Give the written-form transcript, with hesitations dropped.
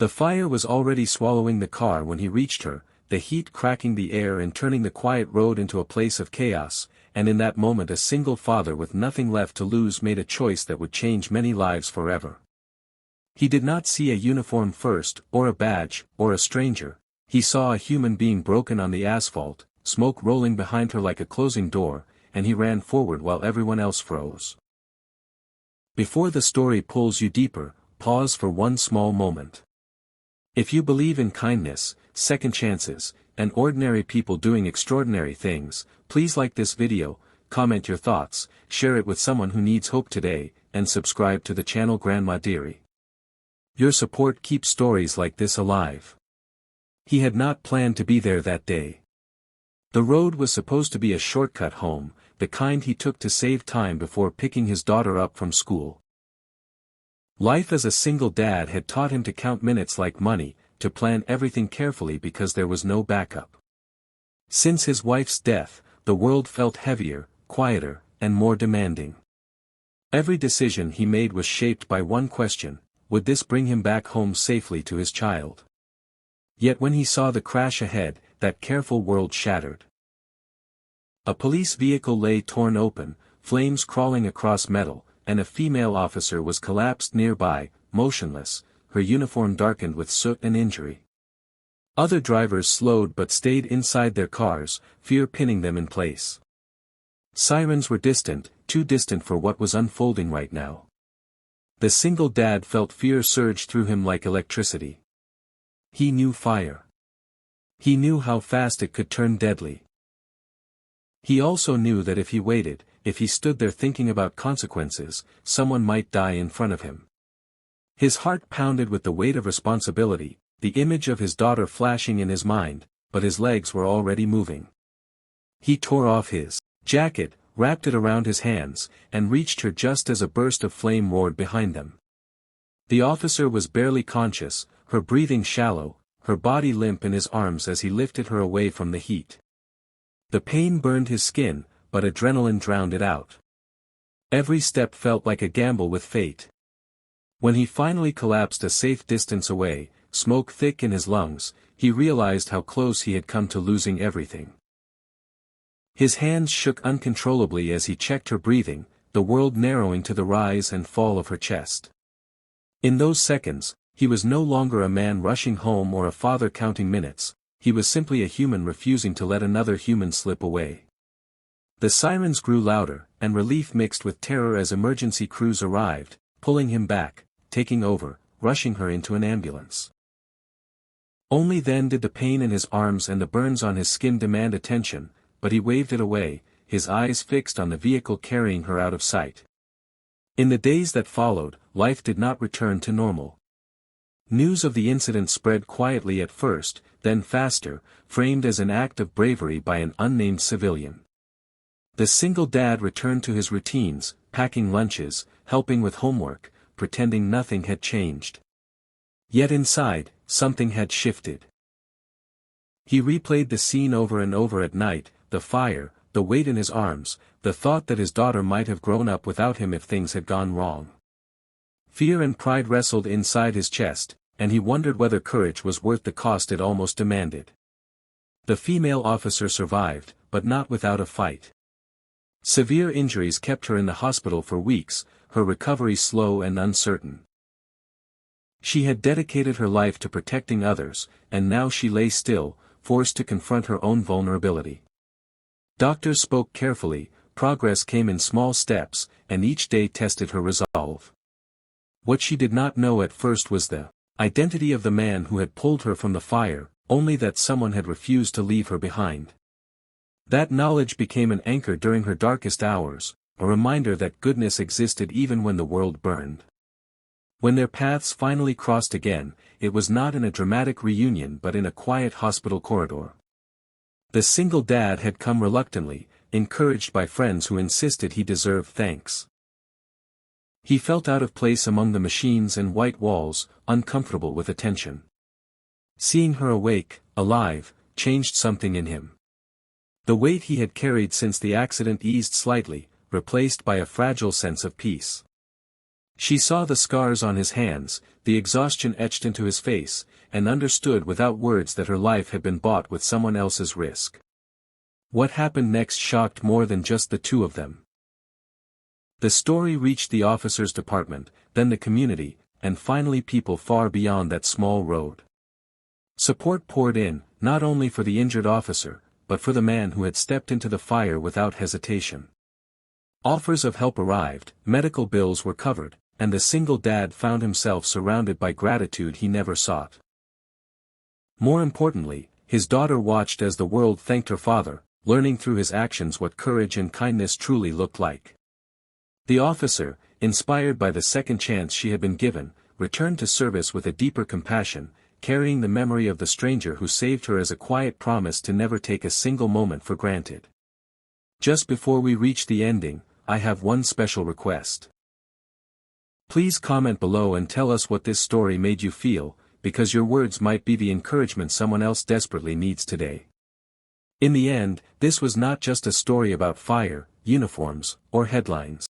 The fire was already swallowing the car when he reached her, the heat cracking the air and turning the quiet road into a place of chaos, and in that moment a single father with nothing left to lose made a choice that would change many lives forever. He did not see a uniform first, or a badge, or a stranger. He saw a human being broken on the asphalt, smoke rolling behind her like a closing door, and he ran forward while everyone else froze. Before the story pulls you deeper, pause for one small moment. If you believe in kindness, second chances, and ordinary people doing extraordinary things, please like this video, comment your thoughts, share it with someone who needs hope today, and subscribe to the channel Grandma Dearie. Your support keeps stories like this alive. He had not planned to be there that day. The road was supposed to be a shortcut home, the kind he took to save time before picking his daughter up from school. Life as a single dad had taught him to count minutes like money, to plan everything carefully because there was no backup. Since his wife's death, the world felt heavier, quieter, and more demanding. Every decision he made was shaped by one question: would this bring him back home safely to his child? Yet when he saw the crash ahead, that careful world shattered. A police vehicle lay torn open, flames crawling across metal, and a female officer was collapsed nearby, motionless, her uniform darkened with soot and injury. Other drivers slowed but stayed inside their cars, fear pinning them in place. Sirens were distant, too distant for what was unfolding right now. The single dad felt fear surge through him like electricity. He knew fire. He knew how fast it could turn deadly. He also knew that if he waited, if he stood there thinking about consequences, someone might die in front of him. His heart pounded with the weight of responsibility, the image of his daughter flashing in his mind, but his legs were already moving. He tore off his jacket, wrapped it around his hands, and reached her just as a burst of flame roared behind them. The officer was barely conscious, her breathing shallow, her body limp in his arms as he lifted her away from the heat. The pain burned his skin, but adrenaline drowned it out. Every step felt like a gamble with fate. When he finally collapsed a safe distance away, smoke thick in his lungs, he realized how close he had come to losing everything. His hands shook uncontrollably as he checked her breathing, the world narrowing to the rise and fall of her chest. In those seconds, he was no longer a man rushing home or a father counting minutes, he was simply a human refusing to let another human slip away. The sirens grew louder, and relief mixed with terror as emergency crews arrived, pulling him back, taking over, rushing her into an ambulance. Only then did the pain in his arms and the burns on his skin demand attention, but he waved it away, his eyes fixed on the vehicle carrying her out of sight. In the days that followed, life did not return to normal. News of the incident spread quietly at first, then faster, framed as an act of bravery by an unnamed civilian. The single dad returned to his routines, packing lunches, helping with homework, pretending nothing had changed. Yet inside, something had shifted. He replayed the scene over and over at night, the fire, the weight in his arms, the thought that his daughter might have grown up without him if things had gone wrong. Fear and pride wrestled inside his chest, and he wondered whether courage was worth the cost it almost demanded. The female officer survived, but not without a fight. Severe injuries kept her in the hospital for weeks, her recovery slow and uncertain. She had dedicated her life to protecting others, and now she lay still, forced to confront her own vulnerability. Doctors spoke carefully, progress came in small steps, and each day tested her resolve. What she did not know at first was the identity of the man who had pulled her from the fire, only that someone had refused to leave her behind. That knowledge became an anchor during her darkest hours, a reminder that goodness existed even when the world burned. When their paths finally crossed again, it was not in a dramatic reunion but in a quiet hospital corridor. The single dad had come reluctantly, encouraged by friends who insisted he deserved thanks. He felt out of place among the machines and white walls, uncomfortable with attention. Seeing her awake, alive, changed something in him. The weight he had carried since the accident eased slightly, replaced by a fragile sense of peace. She saw the scars on his hands, the exhaustion etched into his face, and understood without words that her life had been bought with someone else's risk. What happened next shocked more than just the two of them. The story reached the officer's department, then the community, and finally people far beyond that small road. Support poured in, not only for the injured officer, but for the man who had stepped into the fire without hesitation. Offers of help arrived, medical bills were covered, and the single dad found himself surrounded by gratitude he never sought. More importantly, his daughter watched as the world thanked her father, learning through his actions what courage and kindness truly looked like. The officer, inspired by the second chance she had been given, returned to service with a deeper compassion, carrying the memory of the stranger who saved her as a quiet promise to never take a single moment for granted. Just before we reach the ending, I have one special request. Please comment below and tell us what this story made you feel, because your words might be the encouragement someone else desperately needs today. In the end, this was not just a story about fire, uniforms, or headlines.